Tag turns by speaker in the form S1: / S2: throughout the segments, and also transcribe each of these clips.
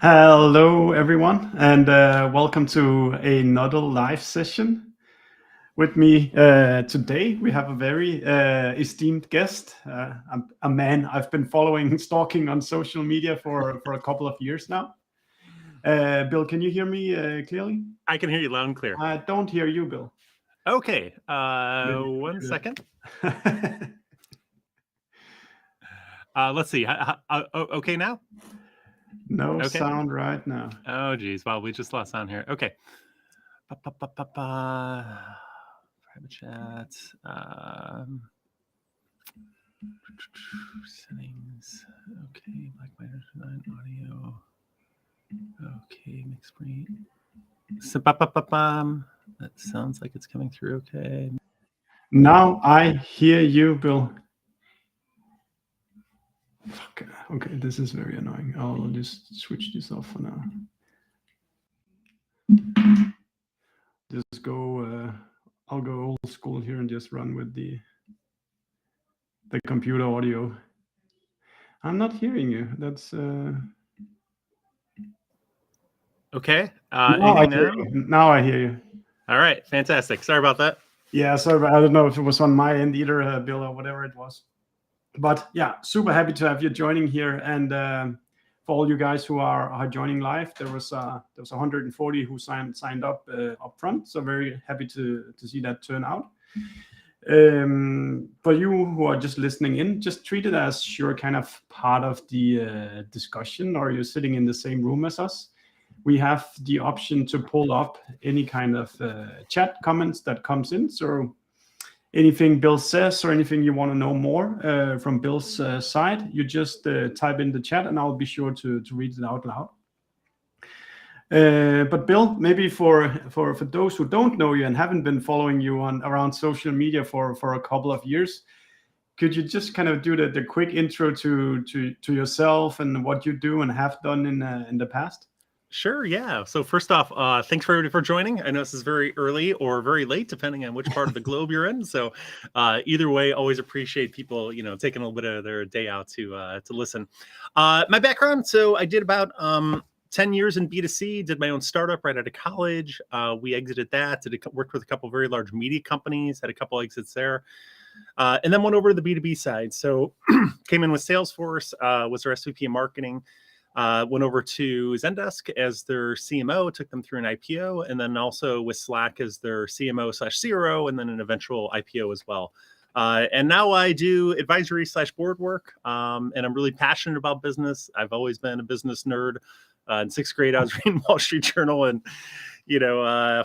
S1: Hello, everyone, and welcome to another live session. With me today, we have a very esteemed guest, a man I've been stalking on social media for a couple of years now. Bill, can you hear me clearly?
S2: I can hear you loud and clear.
S1: I don't hear you, Bill.
S2: Okay, one second. Let's see. Okay now?
S1: No
S2: Okay.
S1: sound right now.
S2: Oh, geez. Well, we just lost sound here. Okay. Private chat. Settings. Okay. Black minus 9 audio. Okay. Mix screen. That sounds like it's coming through okay.
S1: Now I hear you, Bill. Okay, this is very annoying. I'll just switch this off for now. Just go. I'll go old school here and just run with the computer audio. I'm not hearing you. That's.
S2: Okay.
S1: Now I hear you.
S2: All right. Fantastic. Sorry about that.
S1: Yeah, sorry, but I don't know if it was on my end either, Bill, or whatever it was. But yeah, super happy to have you joining here, and for all you guys who are joining live, there was 140 who signed up front, so very happy to see that turn out. For you who are just listening in, just treat it as you're kind of part of the discussion, or you're sitting in the same room as us. We have the option to pull up any kind of chat comments that comes in. So anything Bill says or anything you want to know more from Bill's side, you just type in the chat and I'll be sure to read it out loud. But Bill, maybe for those who don't know you and haven't been following you around social media for a couple of years, could you just kind of do the quick intro to yourself and what you do and have done in the past?
S2: Sure, yeah. So first off, thanks for everybody for joining. I know this is very early or very late, depending on which part of the globe you're in. So either way, always appreciate people, taking a little bit of their day out to listen. My background, so I did about 10 years in B2C, did my own startup right out of college. We exited that, worked with a couple of very large media companies, had a couple exits there. And then went over to the B2B side. So came in with Salesforce, was their SVP of marketing. Went over to Zendesk as their CMO, took them through an IPO, and then also with Slack as their CMO/CRO, and then an eventual IPO as well. And now I do advisory/board work, and I'm really passionate about business. I've always been a business nerd. In sixth grade, I was reading Wall Street Journal and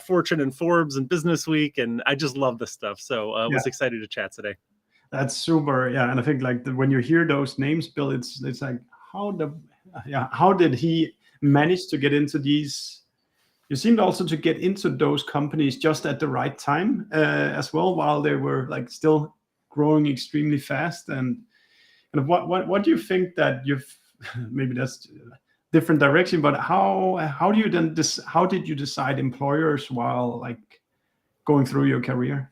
S2: Fortune and Forbes and Business Week, and I just love this stuff. So I was excited to chat today.
S1: That's super, yeah. And I think when you hear those names, Bill, it's like how did he manage to get into these? You seemed also to get into those companies just at the right time as well, while they were still growing extremely fast. And what do you think that you've maybe that's different direction, but how do you then how did you decide employers while going through your career?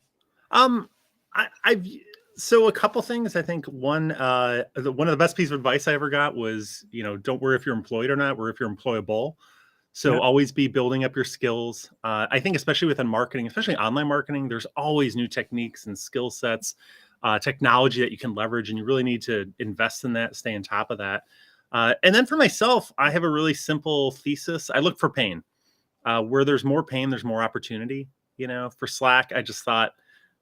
S2: So a couple things. I think one of the best pieces of advice I ever got was, don't worry if you're employed or not, worry if you're employable. So always be building up your skills. I think especially within marketing, especially online marketing, there's always new techniques and skill sets, technology that you can leverage, and you really need to invest in that, stay on top of that. And then for myself, I have a really simple thesis. I look for pain. Where there's more pain, there's more opportunity. For Slack, I just thought,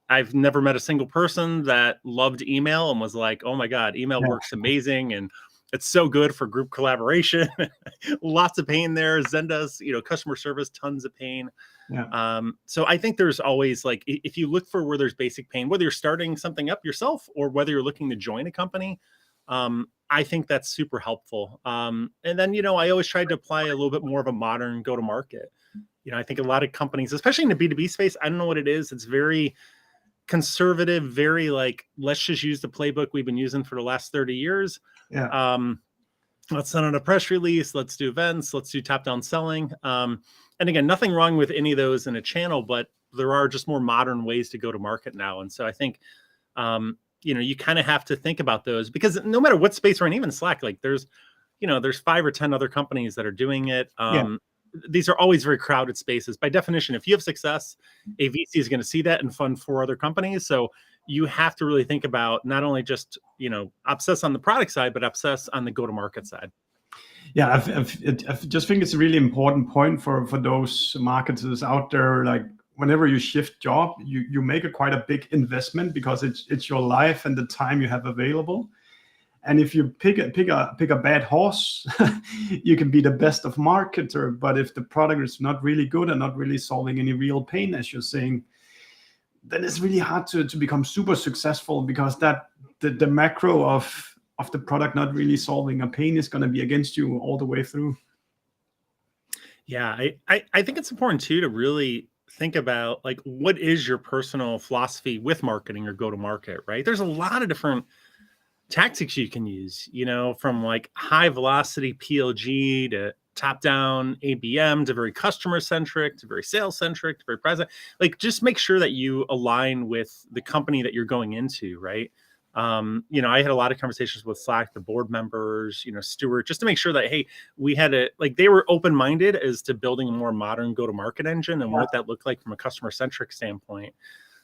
S2: I've never met a single person that loved email and was like, oh my God, email works amazing. And it's so good for group collaboration. Lots of pain there. Zendesk, customer service, tons of pain. So I think there's always if you look for where there's basic pain, whether you're starting something up yourself or whether you're looking to join a company, I think that's super helpful. And then, I always tried to apply a little bit more of a modern go-to-market. I think a lot of companies, especially in the B2B space, I don't know what it is. It's very conservative, very let's just use the playbook we've been using for the last 30 years. Let's send out a press release. Let's do events. Let's do top-down selling. And again, nothing wrong with any of those in a channel, but there are just more modern ways to go to market now. And so I think, you kind of have to think about those, because no matter what space we're in, even Slack, there's there's 5 or 10 other companies that are doing it.
S1: Yeah.
S2: These are always very crowded spaces. By definition, if you have success, a VC is going to see that and fund 4 other companies. So you have to really think about not only just, obsess on the product side, but obsess on the go-to-market side.
S1: Yeah, I just think it's a really important point for those marketers out there. Like whenever you shift job, you make quite a big investment because it's your life and the time you have available. And if you pick a bad horse, you can be the best of marketer. But if the product is not really good and not really solving any real pain, as you're saying, then it's really hard to become super successful, because that the macro of the product not really solving a pain is going to be against you all the way through.
S2: Yeah, I think it's important too to really think about like, what is your personal philosophy with marketing or go to market, right? There's a lot of different tactics you can use, from like high velocity PLG to top down ABM to very customer centric to very sales centric to very present. Like, just make sure that you align with the company that you're going into, right? I had a lot of conversations with Slack, the board members, Stuart, just to make sure that, hey, we had they were open-minded as to building a more modern go-to-market engine and what that looked like from a customer-centric standpoint.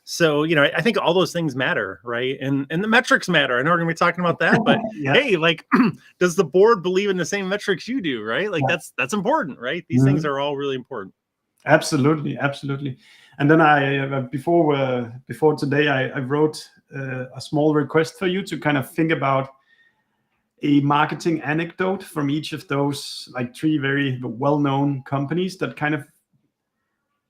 S2: So, I think all those things matter, right? And the metrics matter. I know we're going to be talking about that, but hey, like, does the board believe in the same metrics you do, right? Like, that's important, right? These things are all really important.
S1: Absolutely. And then I before today, I wrote a small request for you to kind of think about a marketing anecdote from each of those like 3 very well-known companies that kind of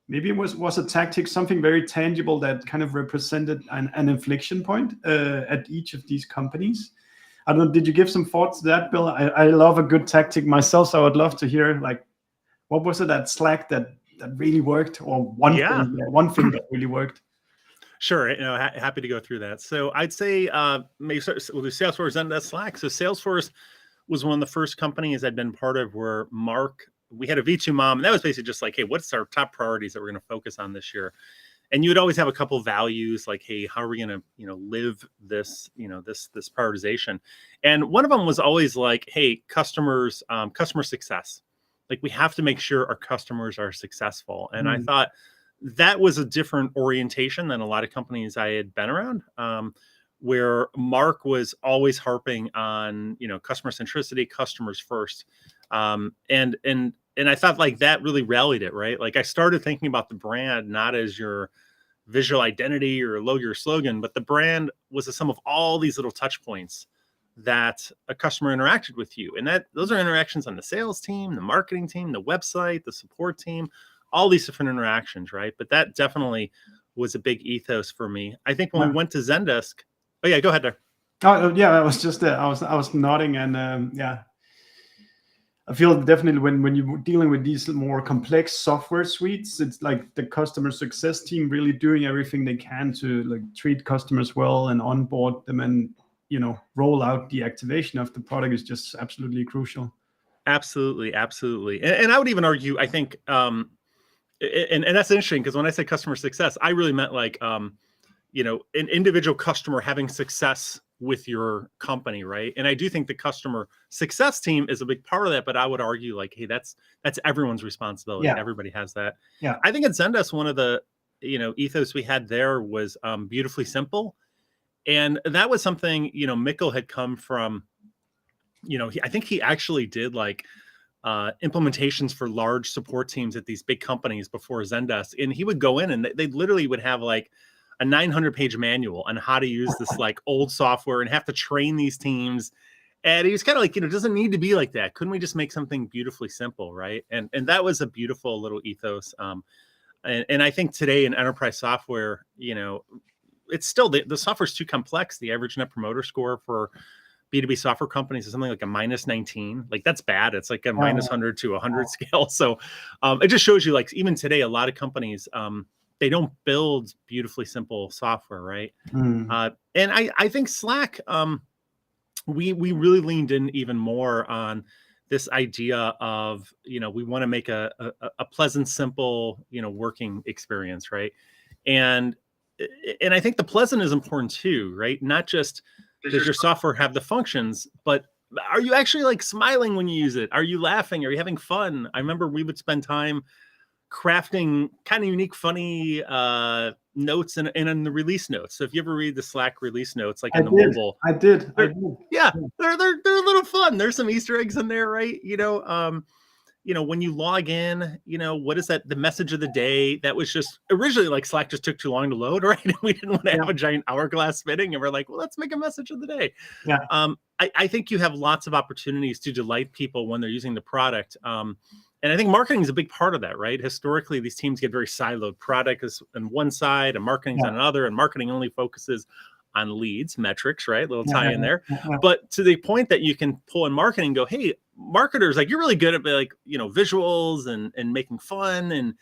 S1: maybe it was a tactic, something very tangible that kind of represented an inflection point at each of these companies. I don't know, did you give some thoughts to that, Bill? I love a good tactic myself, so I would love to hear, like, what was it at Slack that really worked, or one thing that really worked?
S2: Sure, happy to go through that. So I'd say maybe we'll do Salesforce, Zendesk, Slack. So Salesforce was one of the first companies I'd been part of where we had a V2 mom, and that was basically just like, hey, what's our top priorities that we're going to focus on this year? And you would always have a couple of values like, hey, how are we going to, live this, this prioritization? And one of them was always like, hey, customer success. Like, we have to make sure our customers are successful. And I thought that was a different orientation than a lot of companies I had been around, where Mark was always harping on, customer centricity, customers first. And I thought like that really rallied it, right? Like, I started thinking about the brand not as your visual identity or your slogan, but the brand was a sum of all these little touch points that a customer interacted with you. And those are interactions on the sales team, the marketing team, the website, the support team, all these different interactions, right? But that definitely was a big ethos for me. I think when we went to Zendesk, oh yeah, go ahead there.
S1: Oh yeah, I was just I was nodding, and I feel definitely when you're dealing with these more complex software suites, it's like the customer success team really doing everything they can to like treat customers well and onboard them, and roll out the activation of the product is just absolutely crucial.
S2: Absolutely. And I would even argue, I think, and that's interesting, because when I say customer success, I really meant like, an individual customer having success with your company, right? And I do think the customer success team is a big part of that, but I would argue like, hey, that's everyone's responsibility.
S1: Yeah.
S2: Everybody has that.
S1: Yeah.
S2: I think at Zendesk, one of the, ethos we had there was beautifully simple. And that was something, Mikkel had come from, I think he actually did like implementations for large support teams at these big companies before Zendesk. And he would go in and they literally would have like a 900-page manual on how to use this like old software and have to train these teams. And he was kind of like, it doesn't need to be like that. Couldn't we just make something beautifully simple, right? And that was a beautiful little ethos. And I think today in enterprise software, it's still the software's too complex. The average net promoter score for B2B software companies is something like a -19. Like, that's bad. It's like a -100 to 100 scale. So it just shows you, like, even today, a lot of companies, they don't build beautifully simple software, right? And I think Slack, we really leaned in even more on this idea of, we want to make a pleasant, simple, working experience, right? And I think the pleasant is important too, right? Not just does your software have the functions, but are you actually like smiling when you use it? Are you laughing? Are you having fun? I remember we would spend time crafting kind of unique, funny notes in the release notes. So if you ever read the Slack release notes, like in the mobile,
S1: I did.
S2: yeah, they're a little fun. There's some Easter eggs in there, right? When you log in, what is that? The message of the day that was just originally like Slack just took too long to load, right? And we didn't want to have a giant hourglass spinning, and we're like, well, let's make a message of the day.
S1: Yeah.
S2: I think you have lots of opportunities to delight people when they're using the product. And I think marketing is a big part of that, right? Historically, these teams get very siloed. Product is on one side and marketing's on another, and marketing only focuses on leads, metrics, right? Little tie in there. But to the point that you can pull in marketing and go, hey, marketers, like you're really good at like, visuals and making fun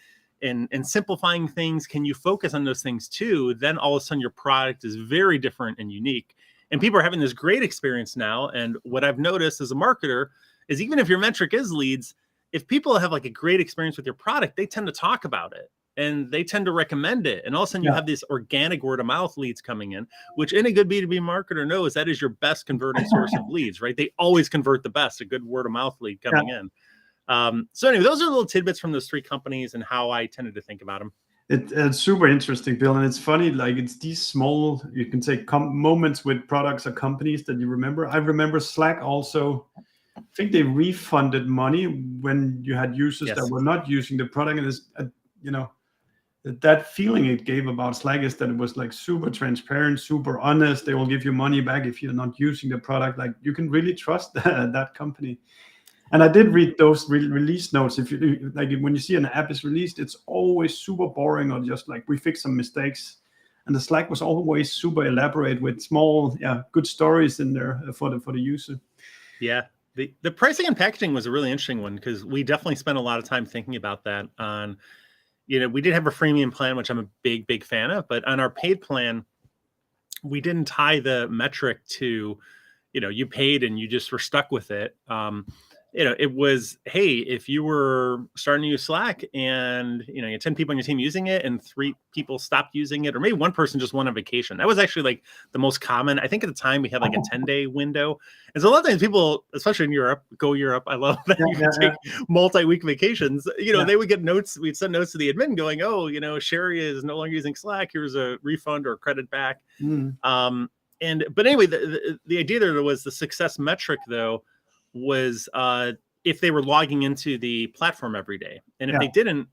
S2: and simplifying things. Can you focus on those things too? Then all of a sudden your product is very different and unique. And people are having this great experience now. And what I've noticed as a marketer is even if your metric is leads, if people have like a great experience with your product, they tend to talk about it and they tend to recommend it. And all of a sudden you have this organic word of mouth leads coming in, which any good B2B marketer knows that is your best converting source of leads, right? They always convert the best, a good word of mouth lead coming in. So anyway, those are little tidbits from those three companies and how I tended to think about them.
S1: It's super interesting, Bill. And it's funny, like it's these small, you can say moments with products or companies that you remember. I remember Slack also. I think they refunded money when you had users that were not using the product. And it's, that feeling it gave about Slack is that it was like super transparent, super honest. They will give you money back if you're not using the product. Like you can really trust that company. And I did read those release notes. If you like, when you see an app is released, it's always super boring or just like we fixed some mistakes. And the Slack was always super elaborate with small, good stories in there for the user.
S2: Yeah. The pricing and packaging was a really interesting one because we definitely spent a lot of time thinking about that on, we did have a freemium plan, which I'm a big fan of, but on our paid plan, we didn't tie the metric to, you paid and you just were stuck with it. It was, hey, if you were starting to use Slack and, you had 10 people on your team using it and 3 people stopped using it, or maybe one person just went on vacation. That was actually like the most common. I think at the time we had like a 10-day window. And so a lot of times people, especially in Europe, go Europe. I love that you can take multi-week vacations. They would get notes. We'd send notes to the admin going, oh, Sherry is no longer using Slack. Here's a refund or credit back. But anyway, the idea there was the success metric though, was if they were logging into the platform every day. And if they didn't,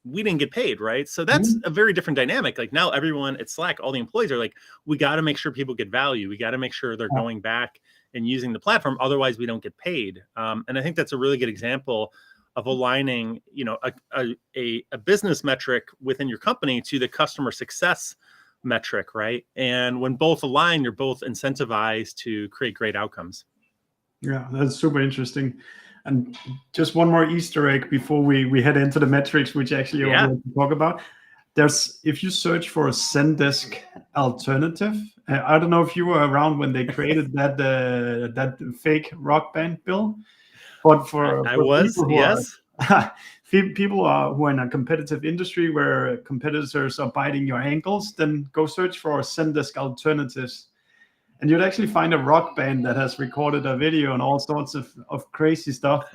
S2: we didn't get paid, right? So that's a very different dynamic. Like now everyone at Slack, all the employees are like, we got to make sure people get value. We got to make sure they're going back and using the platform. Otherwise we don't get paid. And I think that's a really good example of aligning, a business metric within your company to the customer success metric, right? And when both align, you're both incentivized to create great outcomes.
S1: Yeah, that's super interesting. And just one more Easter egg before we head into the metrics, which actually I want to talk about. If you search for a Zendesk alternative, I don't know if you were around when they created that fake rock band, Bill. But for
S2: I was, yes.
S1: People who are in a competitive industry where competitors are biting your ankles, then go search for Zendesk alternatives. And you'd actually find a rock band that has recorded a video and all sorts of crazy stuff.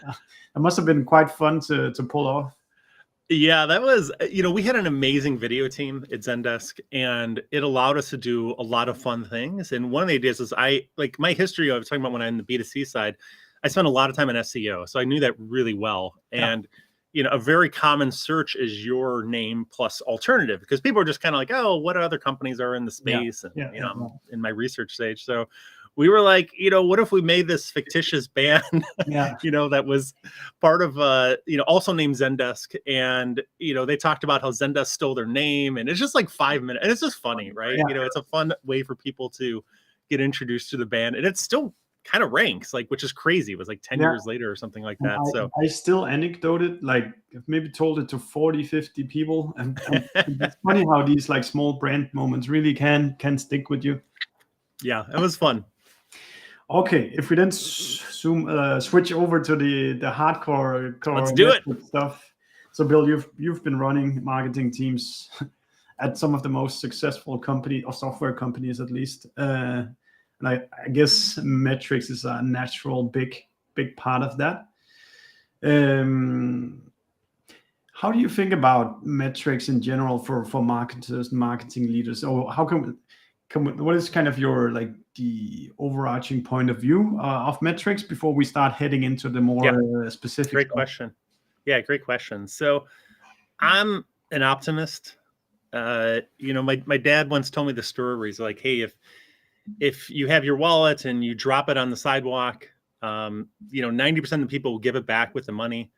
S1: It must have been quite fun to pull off.
S2: Yeah, that was, we had an amazing video team at Zendesk, and it allowed us to do a lot of fun things. And one of the ideas is my history, I was talking about when I'm in the B2C side, I spent a lot of time in SEO. So I knew that really well. And a very common search is your name plus alternative, because people are just kind of like, oh, what other companies are in the space? I'm in my research stage. So we were like, what if we made this fictitious band, that was part of, also named Zendesk. And, they talked about how Zendesk stole their name, and it's just like 5 minutes. And it's just funny, right? It's a fun way for people to get introduced to the band. And it's still kind of ranks, which is crazy. It was like 10 years later or something like that. So
S1: I still anecdoted, I've maybe told it to 40, 50 people. And it's funny how these small brand moments really can stick with you.
S2: Yeah, it was fun.
S1: Okay, if we then switch over to the hardcore
S2: let's do it
S1: stuff. So Bill, you've been running marketing teams at some of the most successful company or software companies, at least. And I guess metrics is a natural big part of that. How do you think about metrics in general for marketers and marketing leaders? Or how what is kind of your like the overarching point of view of metrics before we start heading into the more specific
S2: Great
S1: stuff?
S2: question. Yeah, great question. So I'm an optimist. My dad once told me the story where he's like, hey, if you have your wallet and you drop it on the sidewalk, 90% of the people will give it back with the money.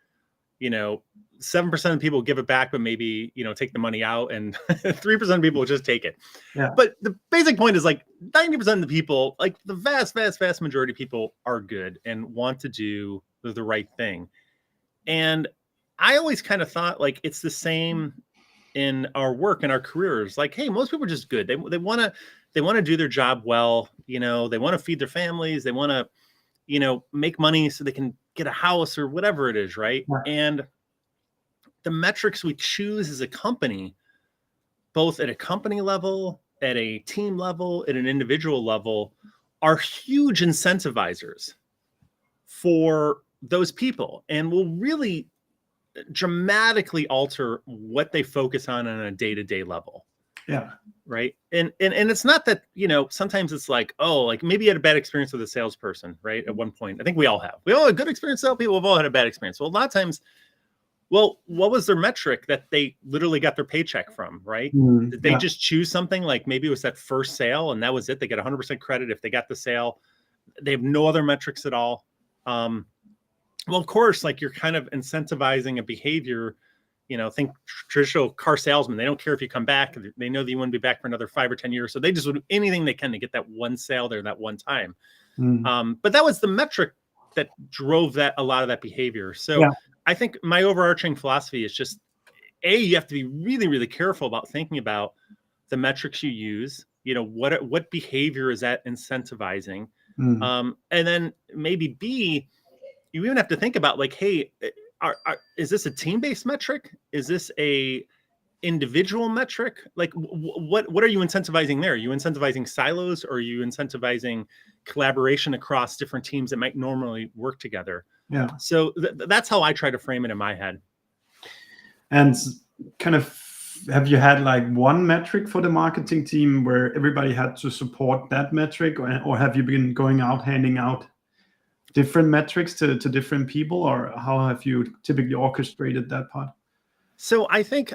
S2: 7% of people give it back, but maybe, take the money out, and 3% of people will just take it.
S1: Yeah.
S2: But the basic point is like 90% of the people, like the vast, vast, vast majority of people are good and want to do the right thing. And I always kind of thought like it's the same in our work and our careers. Like, hey, most people are just good. They want to do their job well. They want to feed their families. They want to, make money so they can get a house or whatever it is, right?
S1: Yeah.
S2: And the metrics we choose as a company, both at a company level, at a team level, at an individual level, are huge incentivizers for those people and will really dramatically alter what they focus on a day-to-day level.
S1: Yeah.
S2: Right. And it's not that, sometimes it's like, oh, like maybe you had a bad experience with a salesperson, right? At one point, I think we all have. We all had a good experience with salespeople. We've all had a bad experience. Well, a lot of times, what was their metric that they literally got their paycheck from, right? Did they just choose something like maybe it was that first sale and that was it? They get 100% credit if they got the sale. They have no other metrics at all. Well, of course, like you're kind of incentivizing a behavior, think traditional car salesman. They don't care if you come back. They know that you want to be back for another 5 or 10 years. So they just would do anything they can to get that one sale there that one time. But that was the metric that drove a lot of that behavior. So I think my overarching philosophy is just, you have to be really, really careful about thinking about the metrics you use. What behavior is that incentivizing? And then maybe B, you even have to think about like, hey, is this a team-based metric? Is this a individual metric? Like what are you incentivizing there? Are you incentivizing silos, or are you incentivizing collaboration across different teams that might normally work together?
S1: Yeah.
S2: So that's how I try to frame it in my head.
S1: And kind of, have you had like one metric for the marketing team where everybody had to support that metric, or have you been going out handing out different metrics to different people, or how have you typically orchestrated that part?
S2: So I think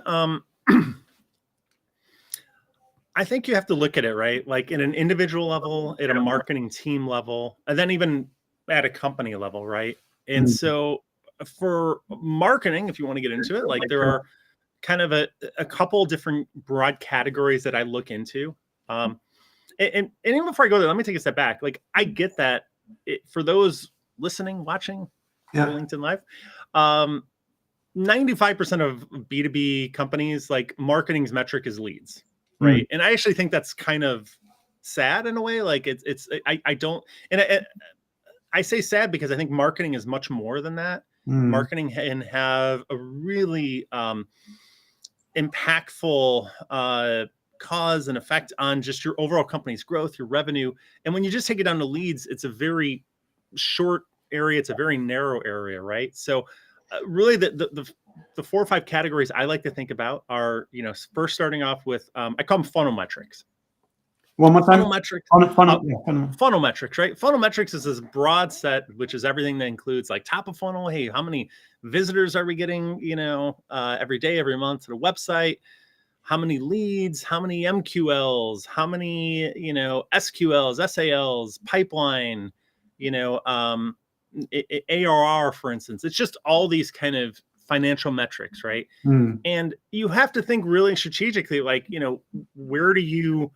S2: I think you have to look at it, right? Like in an individual level, at a marketing team level, and then even at a company level, right? And so for marketing, if you want to get into it, like there are kind of a couple different broad categories that I look into. And even before I go there, let me take a step back. Like I get that for those listening, watching LinkedIn Live, 95% of B2B companies, like marketing's metric is leads, right? And I actually think that's kind of sad in a way. Like I don't, and I say sad because I think marketing is much more than that. Marketing can have a really impactful cause and effect on just your overall company's growth, your revenue. And when you just take it down to leads, it's a very short area. It's a very narrow area, right? So really the 4 or 5 categories I like to think about are, first starting off with, I call them funnel metrics.
S1: One more time.
S2: Funnel metrics. Funnel metrics, right? Funnel metrics is this broad set, which is everything that includes like top of funnel. Hey, how many visitors are we getting, every day, every month to the website? How many leads, how many MQLs, how many, SQLs, SALs, pipeline, ARR, for instance. It's just all these kind of financial metrics, right? And you have to think really strategically, like, where do you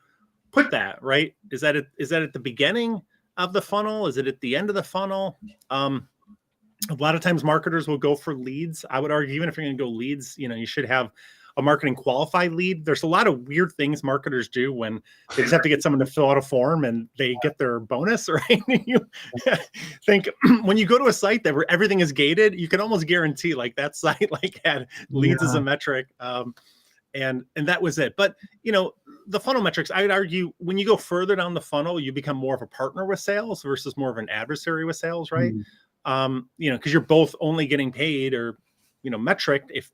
S2: put that, right? Is that at the beginning of the funnel? Is it at the end of the funnel? A lot of times marketers will go for leads. I would argue, even if you're going to go leads, you should have a marketing qualified lead. There's a lot of weird things marketers do when they just have to get someone to fill out a form and they get their bonus, right? You think when you go to a site where everything is gated, you can almost guarantee like that site like had leads as a metric. And that was it. But, the funnel metrics, I would argue when you go further down the funnel, you become more of a partner with sales versus more of an adversary with sales, right? Because you're both only getting paid or, metric if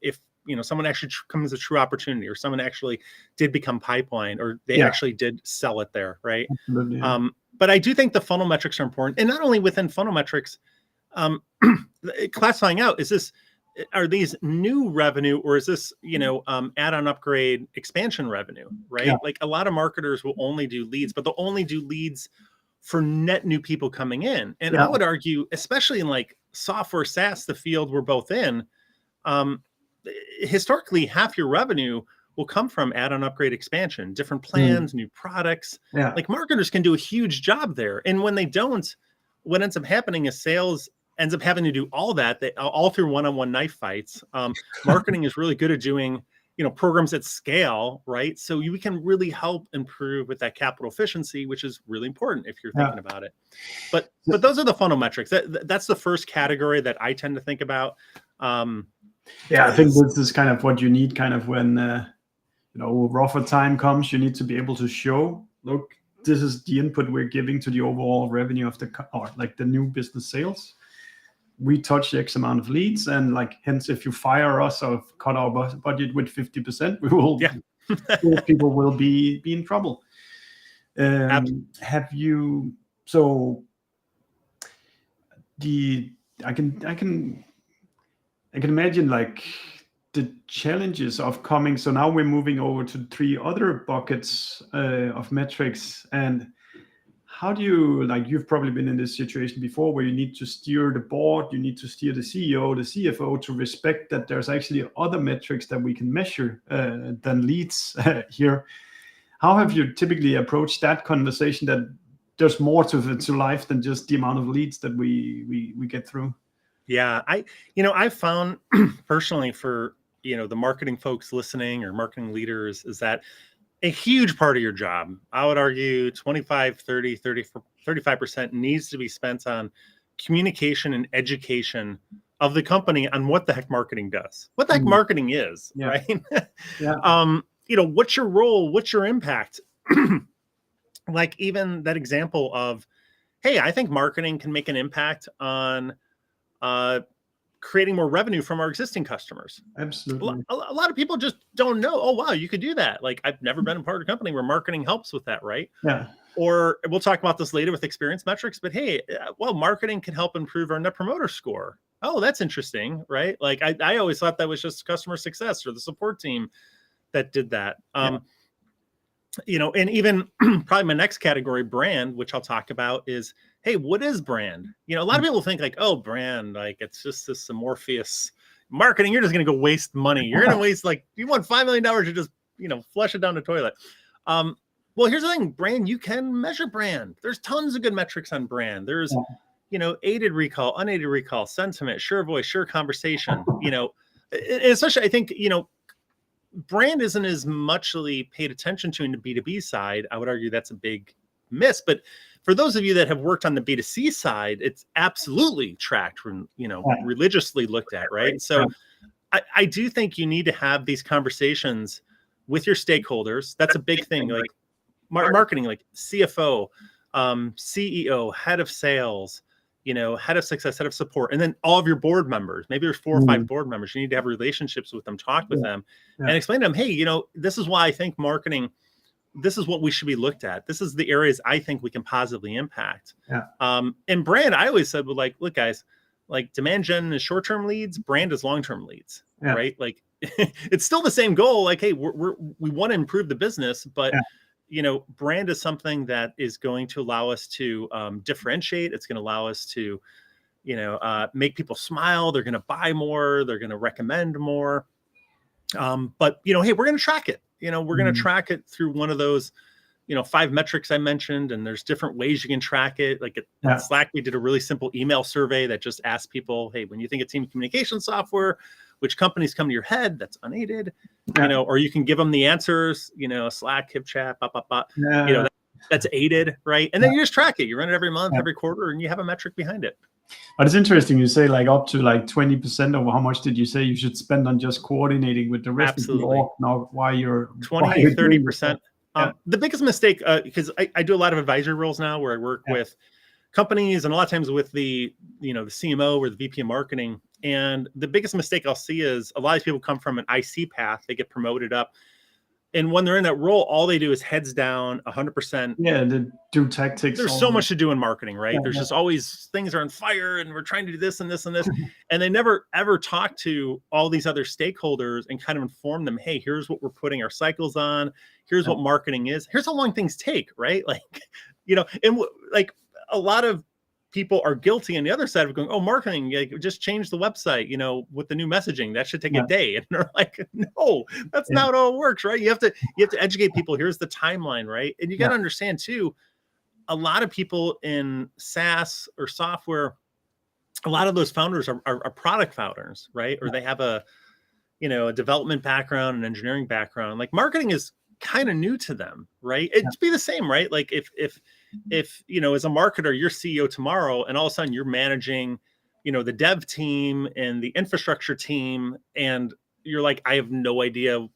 S2: someone actually comes a true opportunity or someone actually did become pipeline or they actually did sell it there, right?
S1: Absolutely, yeah.
S2: But I do think the funnel metrics are important. And not only within funnel metrics, classifying out, are these new revenue or is this, add-on upgrade expansion revenue, right?
S1: Yeah.
S2: Like a lot of marketers will only do leads, but they'll only do leads for net new people coming in. And I would argue, especially in like software SaaS, the field we're both in, historically, half your revenue will come from add-on upgrade expansion, different plans, new products.
S1: Yeah.
S2: Like marketers can do a huge job there. And when they don't, what ends up happening is sales ends up having to do all that, all through one-on-one knife fights. Marketing is really good at doing, programs at scale, right? So we can really help improve with that capital efficiency, which is really important if you're thinking about it. But those are the funnel metrics. That's the first category that I tend to think about.
S1: I think this is kind of what you need kind of when, rougher time comes, you need to be able to show, look, this is the input we're giving to the overall revenue of the new business sales. We touch X amount of leads, and hence, if you fire us or cut our budget with 50%, we will. People will be in trouble. Have you? So I can imagine the challenges of coming. So now we're moving over to 3 other buckets of metrics. And how do you, you've probably been in this situation before where you need to steer the board, you need to steer the CEO, the CFO to respect that there's actually other metrics that we can measure than leads here. How have you typically approached that conversation, that there's more to life than just the amount of leads that we get through?
S2: Yeah, I've found personally for, the marketing folks listening or marketing leaders is that a huge part of your job, I would argue 25, 30, 35% needs to be spent on communication and education of the company on what the heck marketing does, what the heck marketing is, right? What's your role? What's your impact? Like even that example of, hey, I think marketing can make an impact on creating more revenue from our existing customers.
S1: Absolutely.
S2: A lot of people just don't know, oh, wow, you could do that. Like I've never been a part of a company where marketing helps with that, right?
S1: Yeah.
S2: Or we'll talk about this later with experience metrics, but hey, marketing can help improve our net promoter score. Oh, that's interesting, right? Like I always thought that was just customer success or the support team that did that. And even probably my next category, brand, which I'll talk about, is, hey, what is brand? A lot of people think oh, brand, it's just this amorphous marketing. You're just going to go waste money. You're going to waste you want $5 million to just, flush it down the toilet. Well, here's the thing, brand, you can measure brand. There's tons of good metrics on brand. There's, aided recall, unaided recall, sentiment, sure voice, sure conversation, and especially I think, brand isn't as muchly paid attention to in the B2B side. I would argue that's a big miss. But for those of you that have worked on the B2C side, it's absolutely tracked, religiously looked at, right? So I do think you need to have these conversations with your stakeholders. That's a big thing, like marketing, like CFO, CEO, head of sales, head of success, head of support, and then all of your board members. Maybe there's 4 or 5 board members. You need to have relationships with them, talk with them, and explain to them, hey, this is why I think marketing, this is what we should be looked at. This is the areas I think we can positively impact. And brand, I always said, well, look, guys, demand gen is short-term leads, brand is long-term leads, right? It's still the same goal. Hey, we want to improve the business, but brand is something that is going to allow us to differentiate. It's going to allow us to, make people smile. They're going to buy more. They're going to recommend more. But, hey, we're going to track it. We're going to track it through one of those, 5 metrics I mentioned. And there's different ways you can track it. At Slack, we did a really simple email survey that just asked people, hey, when you think of team communication software, which companies come to your head? That's unaided, or you can give them the answers, Slack, HipChat, that's aided, right? And then you just track it. You run it every month, every quarter, and you have a metric behind it.
S1: But it's interesting. You say up to 20% of how much did you say you should spend on just coordinating with the rest of the org? Now, why you're
S2: 20, 30%. The biggest mistake, because I do a lot of advisory roles now where I work with companies and a lot of times with the CMO or the VP of marketing. And the biggest mistake I'll see is a lot of people come from an IC path, they get promoted up. And when they're in that role, all they do is heads down 100%.
S1: Yeah, they do tactics.
S2: There's so much to do in marketing, right?
S1: Yeah,
S2: There's just always things are on fire and we're trying to do this and this and this. And they never ever talk to all these other stakeholders and kind of inform them, hey, here's what we're putting our cycles on. Here's what marketing is. Here's how long things take, right? Like, and like a lot of people are guilty on the other side of going, oh, marketing, just change the website, with the new messaging. That should take a day. And they're like, no, that's not how it works, right? You have to educate people. Here's the timeline, right? And you got to understand too, a lot of people in SaaS or software, a lot of those founders are product founders, right? Or they have a development background, an engineering background. Like marketing is kind of new to them, right? It'd be the same, right? Like if as a marketer, you're CEO tomorrow and all of a sudden you're managing, the dev team and the infrastructure team. And you're like, I have no idea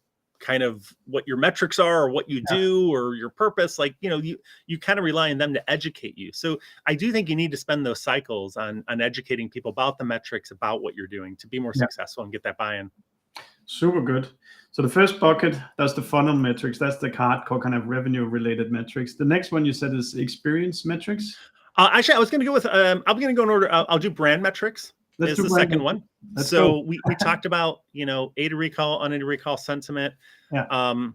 S2: kind of what your metrics are or what you do or your purpose. Like, you kind of rely on them to educate you. So I do think you need to spend those cycles on educating people about the metrics, about what you're doing to be more successful and get that buy-in.
S1: Super good. So the first bucket, that's the funnel metrics. That's the hardcore kind of revenue related metrics. The next one you said is experience metrics.
S2: Actually, I was going to go with, I'm going to go in order. I'll do brand metrics. That's the second one. So we talked about, aided recall, unaided recall sentiment. The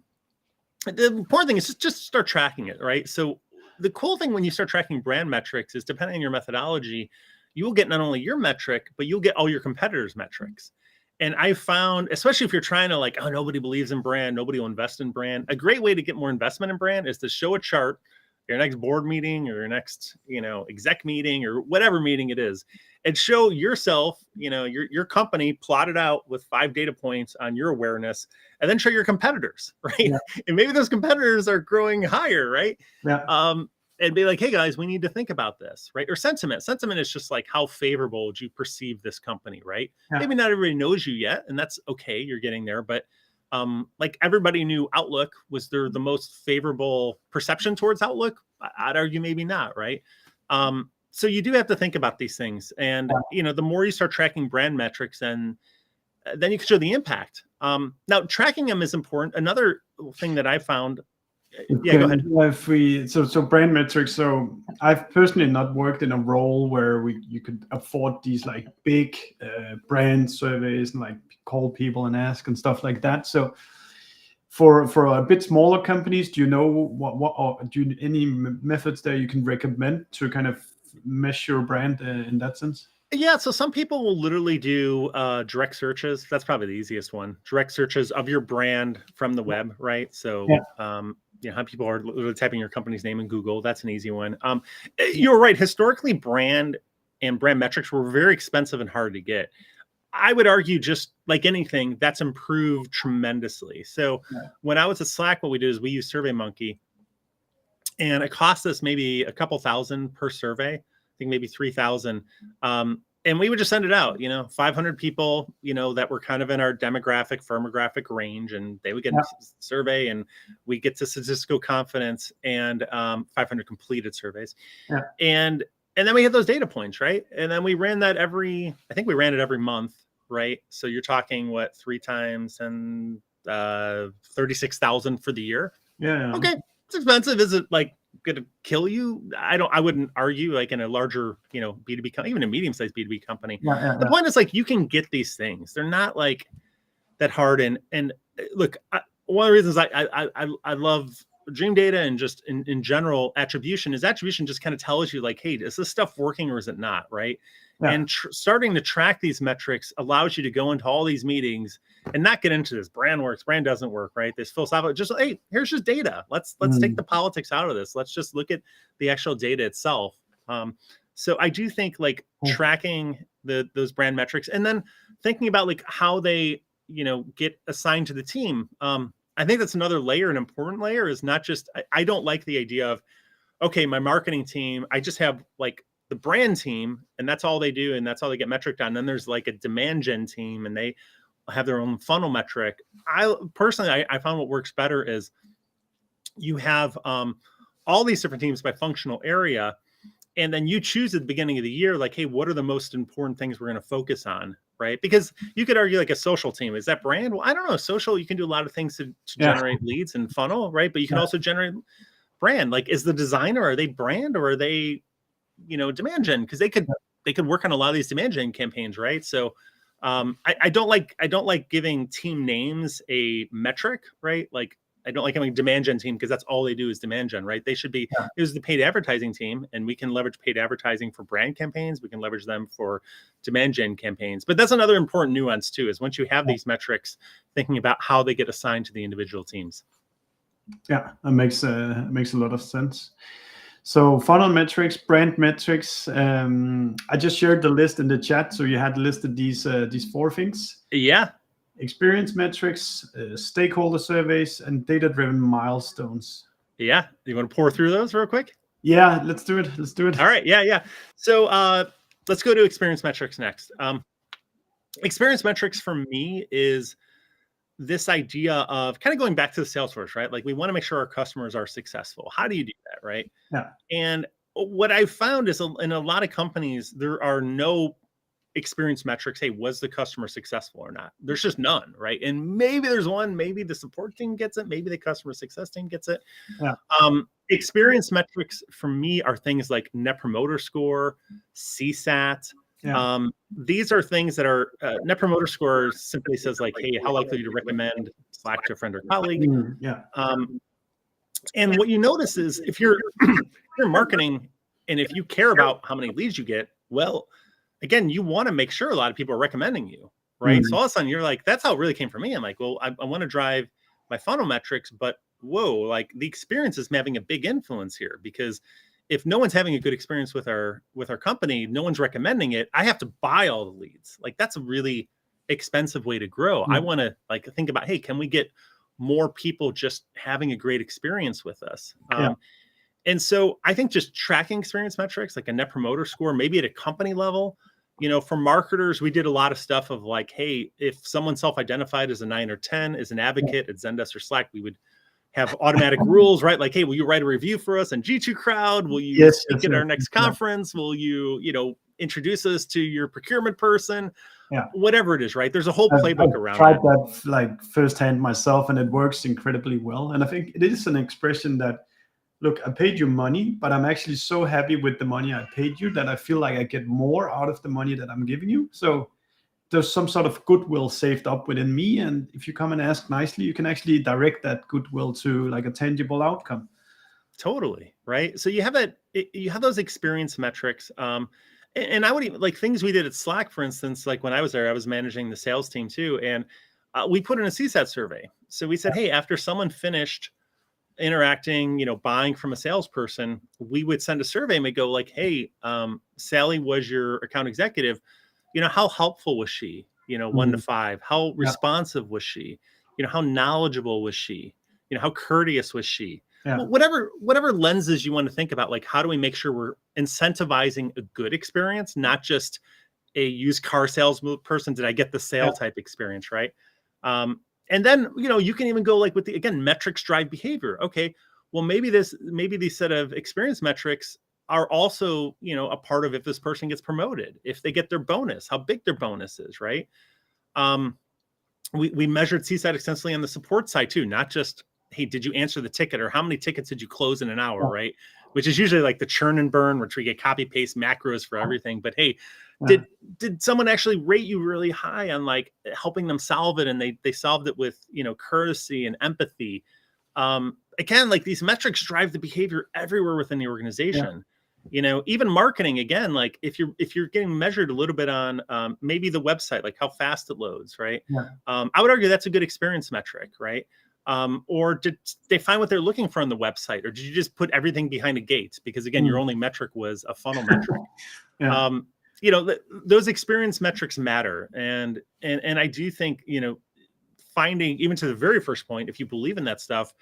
S2: important thing is just start tracking it, right? So the cool thing when you start tracking brand metrics is depending on your methodology, you will get not only your metric, but you'll get all your competitors' metrics. And I found, especially if you're trying to like, oh, nobody believes in brand, nobody will invest in brand. A great way to get more investment in brand is to show a chart, your next board meeting or your next, exec meeting or whatever meeting it is, and show yourself, your company plotted out with 5 data points on your awareness, and then show your competitors, right? And maybe those competitors are growing higher, right? And be like, hey guys, we need to think about this, right? Or sentiment. Sentiment is just like, how favorable would you perceive this company, right? Maybe not everybody knows you yet, and that's okay. You're getting there, but like everybody knew Outlook was the most favorable perception towards Outlook. I'd argue maybe not, right? So you do have to think about these things, and the more you start tracking brand metrics, and then you can show the impact. Now, tracking them is important. Another thing that I found. Go ahead.
S1: So brand metrics. So I've personally not worked in a role where you could afford these like big brand surveys and like call people and ask and stuff like that. So for a bit smaller companies, do you know what do you any methods there you can recommend to kind of measure brand in that sense?
S2: Yeah, so some people will literally do direct searches. That's probably the easiest one. Direct searches of your brand from the web, right? So how people are literally typing your company's name in Google. That's an easy one. You're right. Historically, brand and brand metrics were very expensive and hard to get. I would argue, just like anything, that's improved tremendously. So when I was at Slack, what we did is we used SurveyMonkey, and it cost us maybe a couple thousand per survey. I think maybe 3,000. And we would just send it out, 500 people, that were kind of in our firmographic range, and they would get a survey, and we get to statistical confidence and 500 completed surveys. And then we had those data points, right? And then we ran that every month, right? So you're talking 3 times and 36,000 for the year. Okay. It's expensive. Is it like gonna kill you? I wouldn't argue, like in a larger, B2B, even a medium-sized B2B company. The point is, like, you can get these things. They're not like that hard. And look, one of the reasons I love Dream Data and just in general attribution just kind of tells you like, hey, is this stuff working or is it not, right? And starting to track these metrics allows you to go into all these meetings and not get into this brand works, brand doesn't work, right? This philosophical, just, hey, here's just data. Let's take the politics out of this. Let's just look at the actual data itself. So I do think like tracking those brand metrics, and then thinking about like how they, get assigned to the team. I think that's another layer, an important layer, is not just, I don't like the idea of, okay, my marketing team, I just have like the brand team, and that's all they do, and that's all they get metric on. And then there's like a demand gen team, and they have their own funnel metric. I personally, I found what works better is you have all these different teams by functional area. And then you choose at the beginning of the year, like, hey, what are the most important things we're going to focus on, right? Because you could argue like a social team. Is that brand? Well, I don't know. Social, you can do a lot of things to generate leads and funnel, right? But you can also generate brand. Like, is the designer, are they brand or are they, demand gen? Because they could work on a lot of these demand gen campaigns, right? So I don't like giving team names a metric, right? Like, I don't like having a demand gen team because that's all they do is demand gen, right? They should be, here's the paid advertising team, and we can leverage paid advertising for brand campaigns. We can leverage them for demand gen campaigns. But that's another important nuance too, is once you have these metrics, thinking about how they get assigned to the individual teams.
S1: Yeah, that makes a lot of sense. So funnel metrics, brand metrics. I just shared the list in the chat, so you had listed these 4 things.
S2: Yeah.
S1: Experience metrics, stakeholder surveys, and data-driven milestones.
S2: Yeah. You want to pour through those real quick?
S1: Yeah, let's do it.
S2: All right. Yeah. So let's go to experience metrics next. Experience metrics for me is this idea of kind of going back to the Salesforce, right? Like, we want to make sure our customers are successful. How do you do that, right?
S1: Yeah.
S2: And what I've found is in a lot of companies, there are no experience metrics. Hey, was the customer successful or not? There's just none, right? And maybe there's one, maybe the support team gets it, maybe the customer success team gets it.
S1: Yeah.
S2: Experience metrics for me are things like Net Promoter Score, CSAT.
S1: Yeah.
S2: These are things that are Net Promoter Score simply says like, hey, how likely to recommend Slack to a friend or colleague.
S1: Yeah.
S2: And what you notice is if you're marketing and if you care about how many leads you get, well, again, you want to make sure a lot of people are recommending you, right? So all of a sudden you're like, that's how it really came for me. I'm like, well, I want to drive my funnel metrics, but whoa, like the experience is having a big influence here, because if no one's having a good experience with our company, no one's recommending it, I have to buy all the leads. Like, that's a really expensive way to grow. I want to like think about, hey, can we get more people just having a great experience with us? And so I think just tracking experience metrics, like a Net Promoter Score, maybe at a company level, for marketers, we did a lot of stuff of like, hey, if someone self-identified as a 9 or 10, as an advocate at Zendesk or Slack, we would have automatic rules, right? Like, hey, will you write a review for us on G2 Crowd? Will you speak at our next conference? Will you, introduce us to your procurement person? Yeah. Whatever it is, right? There's a whole playbook around that.
S1: I've tried that like firsthand myself, and it works incredibly well. And I think it is an expression that, look, I paid you money, but I'm actually so happy with the money I paid you that I feel like I get more out of the money that I'm giving you. So there's some sort of goodwill saved up within me. And if you come and ask nicely, you can actually direct that goodwill to like a tangible outcome.
S2: Totally. Right. So you have those experience metrics. And I would even like things we did at Slack, for instance, like when I was there, I was managing the sales team too. And we put in a CSAT survey. So we said, hey, after someone finished interacting, buying from a salesperson, we would send a survey and we go like, hey, Sally was your account executive. How helpful was she? 1 to 5. How responsive was she? How knowledgeable was she? How courteous was she? Yeah. Whatever lenses you want to think about, like, how do we make sure we're incentivizing a good experience, not just a used car salesperson, did I get the sale type experience, right? And then, you can even go like with metrics drive behavior. Okay, well, maybe these set of experience metrics are also, a part of if this person gets promoted, if they get their bonus, how big their bonus is, right? We measured CSAT extensively on the support side too, not just, hey, did you answer the ticket, or how many tickets did you close in an hour, right? Which is usually like the churn and burn, which we get copy paste macros for everything. But hey, did someone actually rate you really high on like helping them solve it, and they solved it with courtesy and empathy? Again, like these metrics drive the behavior everywhere within the organization. Even marketing, again, like if you're getting measured a little bit on maybe the website, like how fast it loads, right? I would argue that's a good experience metric, right? Or did they find what they're looking for on the website, or did you just put everything behind a gate? Because again, your only metric was a funnel metric. Those experience metrics matter, and I do think finding, even to the very first point, if you believe in that stuff,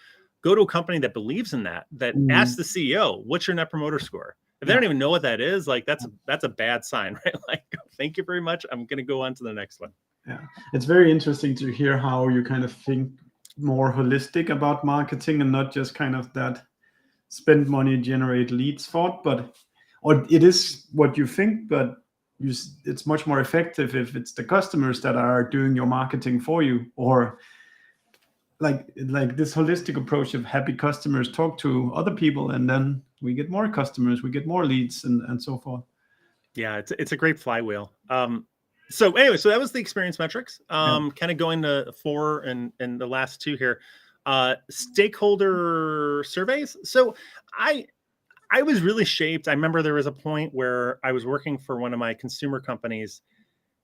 S2: go to a company that believes in that ask the CEO, what's your Net Promoter Score? If they don't even know what that is, like that's a bad sign, right? Like, thank you very much, I'm going to go on to the next one.
S1: Yeah, it's very interesting to hear how you kind of think more holistic about marketing and not just kind of that spend money, generate leads thought, but or it is what you think, but it's much more effective if it's the customers that are doing your marketing for you, or like this holistic approach of happy customers talk to other people, and then we get more customers, we get more leads, and so forth.
S2: Yeah, it's a great flywheel. So anyway, so that was the experience metrics. Kind of going to 4 and the last 2 here. Stakeholder surveys. So I was really shaped. I remember there was a point where I was working for one of my consumer companies,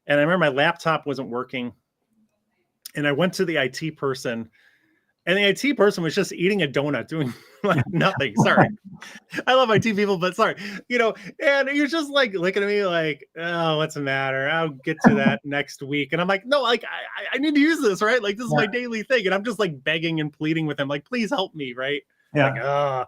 S2: and I remember my laptop wasn't working, and I went to the IT person, and the IT person was just eating a donut, doing like nothing. Sorry. I love IT people, but sorry, and he was just like looking at me like, oh, what's the matter? I'll get to that next week. And I'm like, no, like I need to use this, right? Like this is my daily thing. And I'm just like begging and pleading with him, like, please help me, right?
S1: Yeah.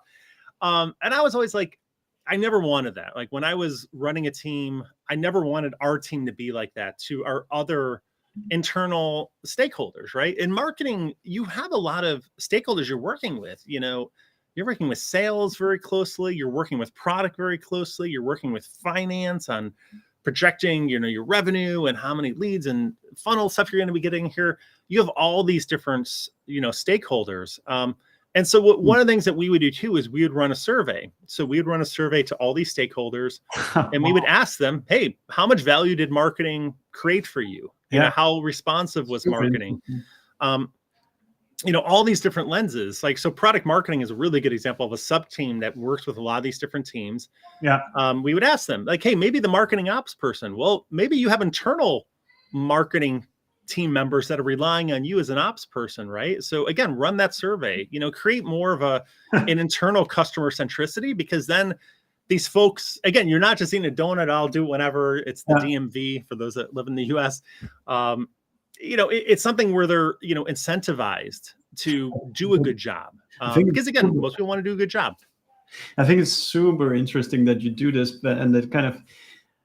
S2: Like, and I was always like, I never wanted that. Like when I was running a team, I never wanted our team to be like that to our other internal stakeholders, right? In marketing, you have a lot of stakeholders you're working with, you're working with sales very closely. You're working with product very closely. You're working with finance on projecting, your revenue and how many leads and funnel stuff you're going to be getting here. You have all these different, stakeholders. And so one of the things that we would do too is we would run a survey. So we would run a survey to all these stakeholders, and we would ask them, hey, how much value did marketing create for you? How responsive was marketing? All these different lenses. Like, so product marketing is a really good example of a sub team that works with a lot of these different teams.
S1: Yeah.
S2: We would ask them like, hey, maybe the marketing ops person, well, maybe you have internal marketing team members that are relying on you as an ops person, right? So again, run that survey, create more of an internal customer centricity, because then these folks, again, you're not just eating a donut, I'll do it whenever. It's the DMV for those that live in the US. It's something where they're, incentivized to do a good job. Because again, most people want to do a good job.
S1: I think it's super interesting that you do this, and that kind of,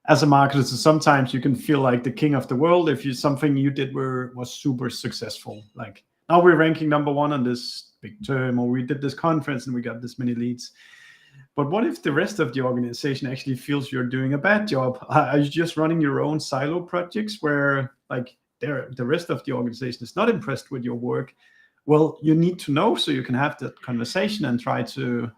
S1: as a marketer, so sometimes you can feel like the king of the world if something you did was super successful. Like, now we're ranking number 1 on this big term, or we did this conference and we got this many leads. But what if the rest of the organization actually feels you're doing a bad job? Are you just running your own silo projects where like the rest of the organization is not impressed with your work? Well, you need to know so you can have that conversation and try to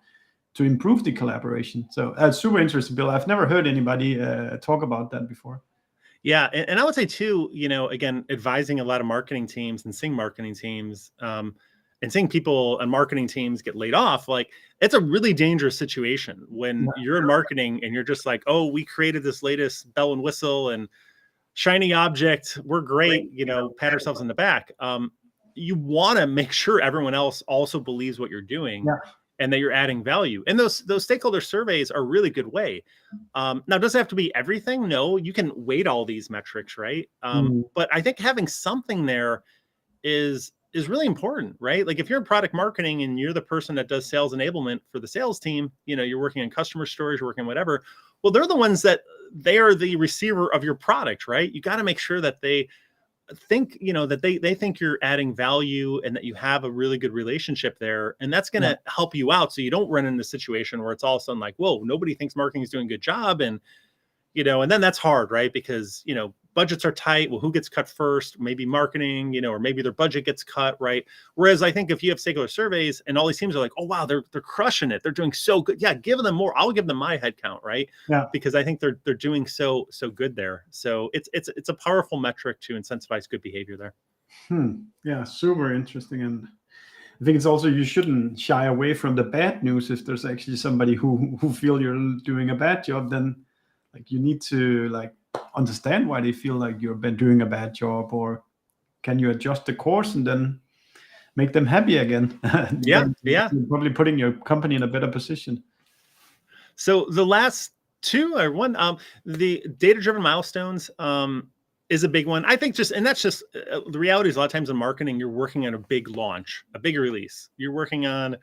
S1: improve the collaboration. So it's super interesting, Bill. I've never heard anybody talk about that before.
S2: Yeah. And I would say too, again, advising a lot of marketing teams and seeing marketing teams and seeing people and marketing teams get laid off, like it's a really dangerous situation when you're in marketing and you're just like, oh, we created this latest bell and whistle and shiny object. We're great, pat ourselves in the back. You want to make sure everyone else also believes what you're doing. And that you're adding value. And those stakeholder surveys are a really good way. Now, does it have to be everything? No, you can weight all these metrics, right? But I think having something there is really important, right? Like if you're in product marketing and you're the person that does sales enablement for the sales team, you're working on customer stories, you're working on whatever. Well, they're the ones that they are the receiver of your product, right? You got to make sure that they think, that they think you're adding value and that you have a really good relationship there. And that's going to help you out. So you don't run into a situation where it's all of a sudden like, whoa, nobody thinks marketing is doing a good job. And, and then that's hard, right? Because, budgets are tight. Well, who gets cut first? Maybe marketing, or maybe their budget gets cut, right? Whereas I think if you have stakeholder surveys and all these teams are like, oh, wow, they're crushing it. They're doing so good. Yeah, give them more. I'll give them my head count, right?
S1: Yeah.
S2: Because I think they're doing so good there. So it's a powerful metric to incentivize good behavior there.
S1: Yeah, super interesting. And I think it's also, you shouldn't shy away from the bad news. If there's actually somebody who feel you're doing a bad job, then like you need to like understand why they feel like you've been doing a bad job, or can you adjust the course and then make them happy again?
S2: Yeah.
S1: Probably putting your company in a better position.
S2: So the last 2 or 1, the data-driven milestones is a big one. I think that's just the reality is a lot of times in marketing, you're working on a big launch, a big release. You're working on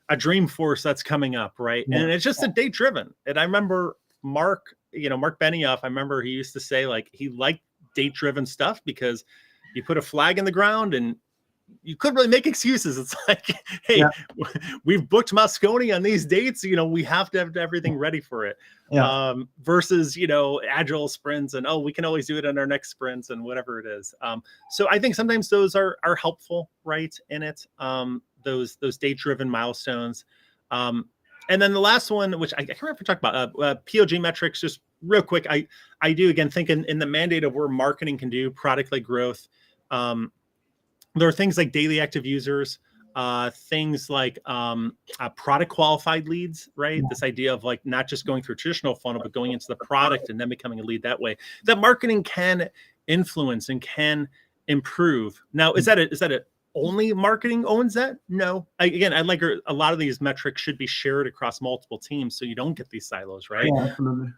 S2: a Dreamforce that's coming up, right? Yeah. And it's just a date-driven. And I remember Mark Benioff, I remember he used to say like he liked date-driven stuff because you put a flag in the ground and you couldn't really make excuses. It's like, hey,
S1: Yeah.
S2: we've booked Moscone on these dates. We have to have everything ready for it.
S1: Yeah.
S2: Versus, agile sprints and, we can always do it on our next sprints and whatever it is. So I think sometimes those are helpful, right, in it. Those date-driven milestones. And then the last one, which I can't remember if we talked about, POG metrics, just real quick. I do, again, think in the mandate of where marketing can do product-led growth. There are things like daily active users, things like product qualified leads, right? This idea of like not just going through a traditional funnel, but going into the product and then becoming a lead that way. That marketing can influence and can improve. Now, is that it? Only marketing owns that? No. I like a lot of these metrics should be shared across multiple teams so you don't get these silos, right?
S1: Yeah, absolutely.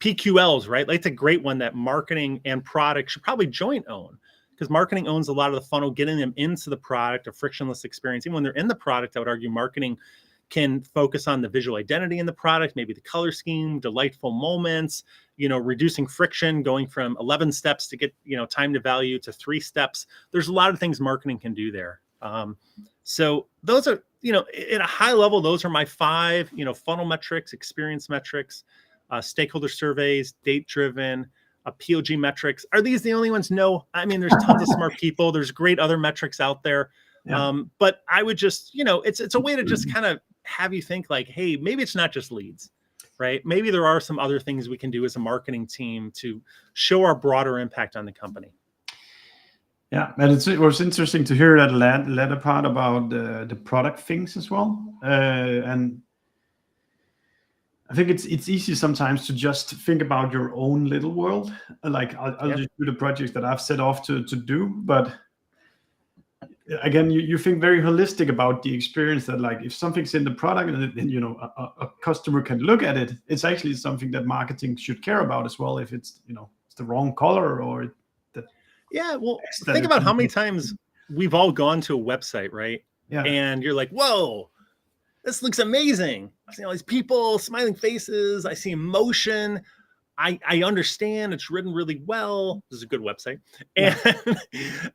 S2: PQLs, right? Like, it's a great one that marketing and product should probably joint own, because marketing owns a lot of the funnel, getting them into the product, a frictionless experience. Even when they're in the product, I would argue marketing can focus on the visual identity in the product, maybe the color scheme, delightful moments, reducing friction, going from 11 steps to get, time to value to 3 steps. There's a lot of things marketing can do there. So those are, at a high level, those are my 5, funnel metrics, experience metrics, stakeholder surveys, date-driven, POG metrics. Are these the only ones? No. I mean, there's tons of smart people. There's great other metrics out there.
S1: Yeah.
S2: But I would just, it's a way to just kind of have you think like, hey, maybe it's not just leads, right? Maybe there are some other things we can do as a marketing team to show our broader impact on the company.
S1: Yeah, and it was interesting to hear that latter part about the product things as well. And I think it's easy sometimes to just think about your own little world. Like I'll just do the projects that I've set off to do, but again, you think very holistic about the experience, that like if something's in the product and a customer can look at it, it's actually something that marketing should care about as well. If it's it's the wrong color or
S2: well, think about how many times we've all gone to a website, right?
S1: Yeah.
S2: And you're like, whoa, this looks amazing. I see all these people, smiling faces. I see emotion. I understand it's written really well. This is a good website. And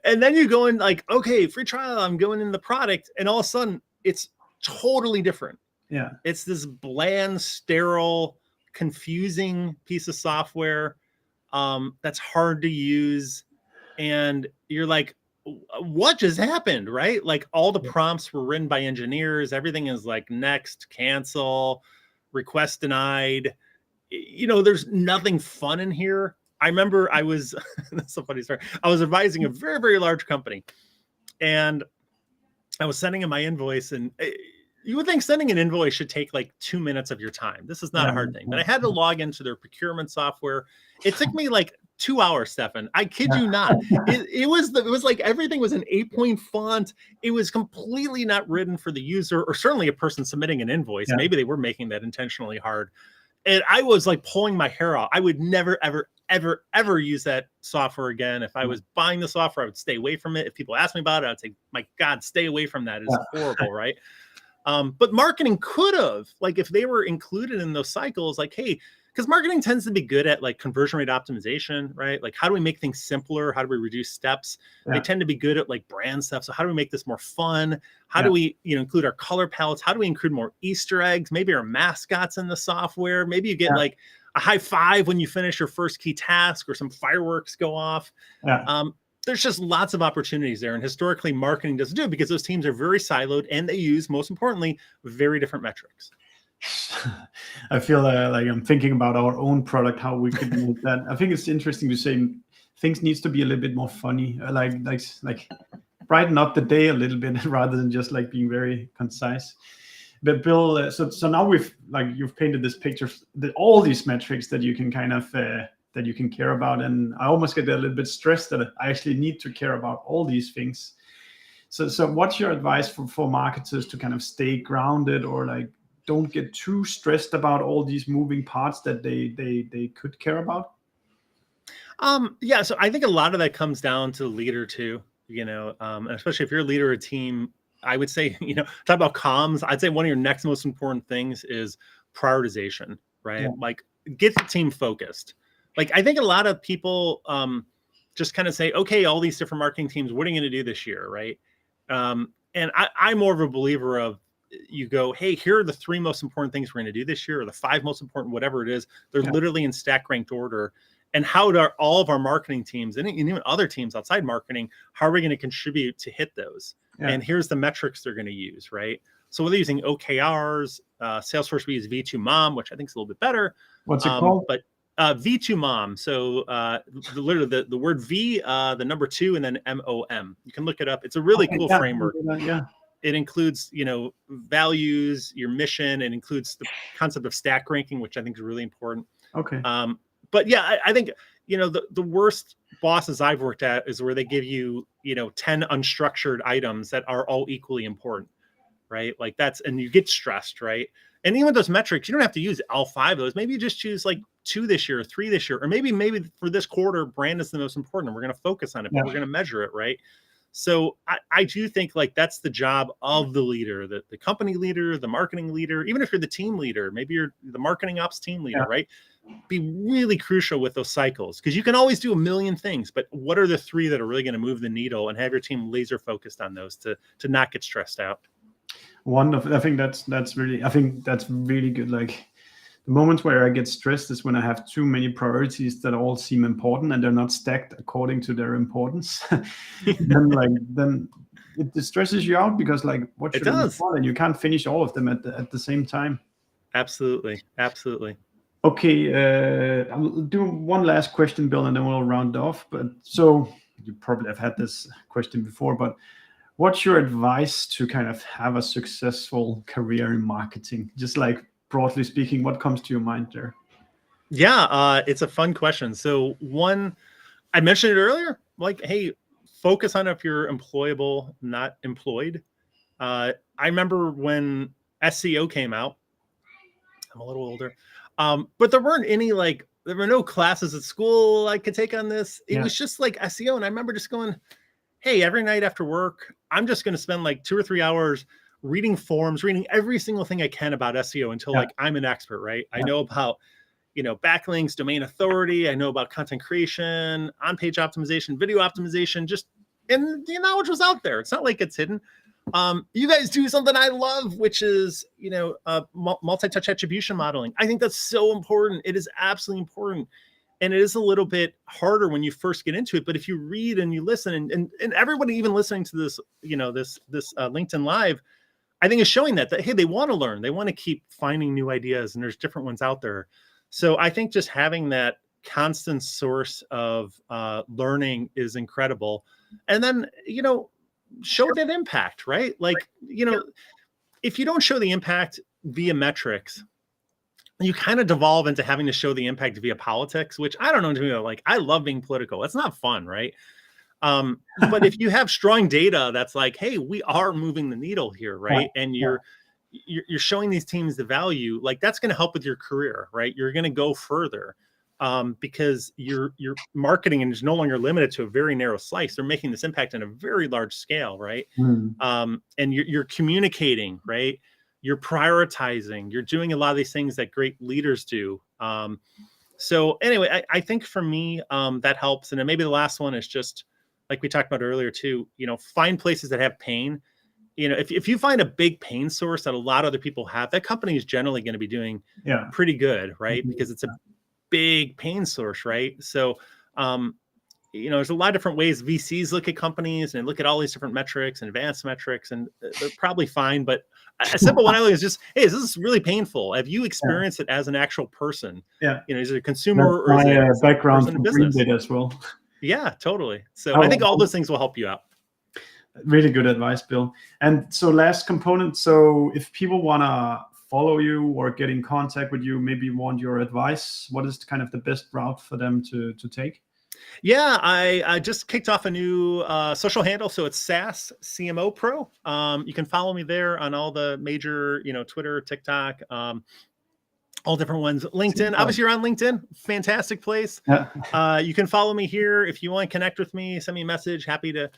S2: and then you go in like, okay, free trial, I'm going in the product. And all of a sudden it's totally different.
S1: Yeah.
S2: It's this bland, sterile, confusing piece of software that's hard to use. And you're like, what just happened, right? Like all the prompts were written by engineers. Everything is like next, cancel, request denied. There's nothing fun in here. I remember that's a funny story. I was advising a very, very large company and I was sending in my invoice, and you would think sending an invoice should take like 2 minutes of your time. This is not a hard thing, but I had to log into their procurement software. It took me like 2 hours, Stefan. I kid you not. It was like everything was an 8-point font. It was completely not written for the user, or certainly a person submitting an invoice. Yeah. Maybe they were making that intentionally hard. And I was like pulling my hair out. I would never, ever, ever, ever use that software again. If I was buying the software, I would stay away from it. If people asked me about it, I would say, my God, stay away from that. It's horrible, right? But marketing could have, like, if they were included in those cycles, like, hey, because marketing tends to be good at like conversion rate optimization, right? Like, how do we make things simpler? How do we reduce steps? They tend to be good at like brand stuff. So how do we make this more fun? How do we, include our color palettes? How do we include more Easter eggs? Maybe our mascots in the software. Maybe you get like a high five when you finish your first key task, or some fireworks go off. There's just lots of opportunities there. And historically, marketing doesn't do it because those teams are very siloed and they use, most importantly, very different metrics.
S1: I feel like I'm thinking about our own product, how we could make that. I think it's interesting to say things needs to be a little bit more funny, like brighten up the day a little bit rather than just like being very concise. But Bill, so now you've painted this picture, all these metrics that you can kind of that you can care about, and I almost get a little bit stressed that I actually need to care about all these things. So what's your advice for marketers to kind of stay grounded, or like don't get too stressed about all these moving parts that they could care about?
S2: So I think a lot of that comes down to the leader too, especially if you're a leader of a team. I would say, talk about comms. I'd say one of your next most important things is prioritization, right? Like, get the team focused. Like, I think a lot of people just kind of say, okay, all these different marketing teams, what are you going to do this year, right? And I'm more of a believer of, you go, hey, here are the 3 most important things we're going to do this year, or the 5 most important, whatever it is. They're literally in stack ranked order. And how do all of our marketing teams and even other teams outside marketing, how are we going to contribute to hit those? And here's the metrics they're going to use, right? So whether using OKRs, Salesforce, we use V2MOM, which I think is a little bit better.
S1: What's it called?
S2: But V2MOM. So literally the word V, the number 2, and then MOM. You can look it up. It's a really cool framework. It includes, values, your mission. It includes the concept of stack ranking, which I think is really important.
S1: Okay.
S2: But yeah, I think, the worst bosses I've worked at is where they give you, 10 unstructured items that are all equally important, right? Like and you get stressed, right? And even those metrics, you don't have to use all 5 of those. Maybe you just choose like 2 this year, 3 this year, or maybe for this quarter, brand is the most important and we're going to focus on it, but we're going to measure it, right? So I do think like that's the job of the leader, the company leader, the marketing leader, even if you're the team leader, maybe you're the marketing ops team leader, right? Be really crucial with those cycles, because you can always do a million things, but what are the 3 that are really going to move the needle, and have your team laser focused on those to not get stressed out.
S1: Wonderful. I think that's really good. Like, the moments where I get stressed is when I have too many priorities that all seem important and they're not stacked according to their importance. then it stresses you out, because like, what should I do? And you can't finish all of them at the same time.
S2: Absolutely.
S1: Okay, I'll do one last question, Bill, and then we'll round off. But so you probably have had this question before, but what's your advice to kind of have a successful career in marketing? Just like, broadly speaking, what comes to your mind there?
S2: Yeah, it's a fun question. So one, I mentioned it earlier, like, hey, focus on if you're employable, not employed. I remember when SEO came out. I'm a little older. But there weren't any, there were no classes at school I could take on this. It was just like SEO. And I remember just going, hey, every night after work, I'm just going to spend like 2 or 3 hours reading forums, reading every single thing I can about SEO until like I'm an expert, right? I know about, backlinks, domain authority. I know about content creation, on-page optimization, video optimization, and the knowledge was out there. It's not like it's hidden. You guys do something I love, which is, multi-touch attribution modeling. I think that's so important. It is absolutely important. And it is a little bit harder when you first get into it. But if you read and you listen, and everybody even listening to this, this LinkedIn Live, I think is showing that, hey, they want to learn. They want to keep finding new ideas, and there's different ones out there. So I think just having that constant source of learning is incredible. And then, show that impact, right? Like, if you don't show the impact via metrics, you kind of devolve into having to show the impact via politics, which I don't know, like, I love being political. It's not fun, right? But if you have strong data that's like, hey, we are moving the needle here, right? And you're showing these teams the value, like, that's going to help with your career, right? You're going to go further, because your marketing is no longer limited to a very narrow slice. They're making this impact on a very large scale, right? And you're communicating, right? You're prioritizing, you're doing a lot of these things that great leaders do. So anyway, I think for me, that helps. And then maybe the last one is just like we talked about earlier too, find places that have pain. If you find a big pain source that a lot of other people have, that company is generally going to be doing pretty good, right? Because it's a big pain source, right? So, there's a lot of different ways VCs look at companies and look at all these different metrics and advanced metrics, and they're probably fine. But a simple one I look is just, hey, this is really painful. Have you experienced it as an actual person? Is it a consumer or is it a
S1: background
S2: person in business
S1: as well?
S2: Yeah, totally. So I think all those things will help you out.
S1: Really good advice, Bill. And so last component. So if people want to follow you or get in contact with you, maybe want your advice, what is kind of the best route for them to take?
S2: Yeah, I just kicked off a new social handle. So it's SAS CMO Pro. You can follow me there on all the major, Twitter, TikTok, all different ones. LinkedIn, obviously you're on LinkedIn, fantastic place. You can follow me here. If you want to connect with me, send me a message. Happy to,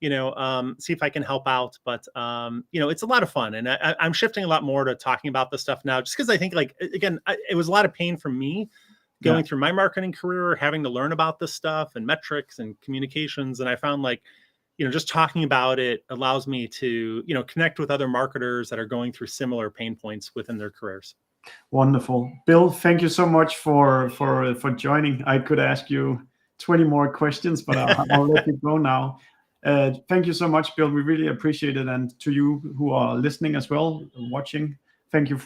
S2: see if I can help out. But, it's a lot of fun. And I'm shifting a lot more to talking about this stuff now, just because I think, like, again, it was a lot of pain for me going through my marketing career, having to learn about this stuff and metrics and communications. And I found, like, just talking about it allows me to, connect with other marketers that are going through similar pain points within their careers.
S1: Wonderful. Bill, thank you so much for joining. I could ask you 20 more questions, but I'll let you go now. Thank you so much, Bill. We really appreciate it. And to you who are listening as well, watching, thank you for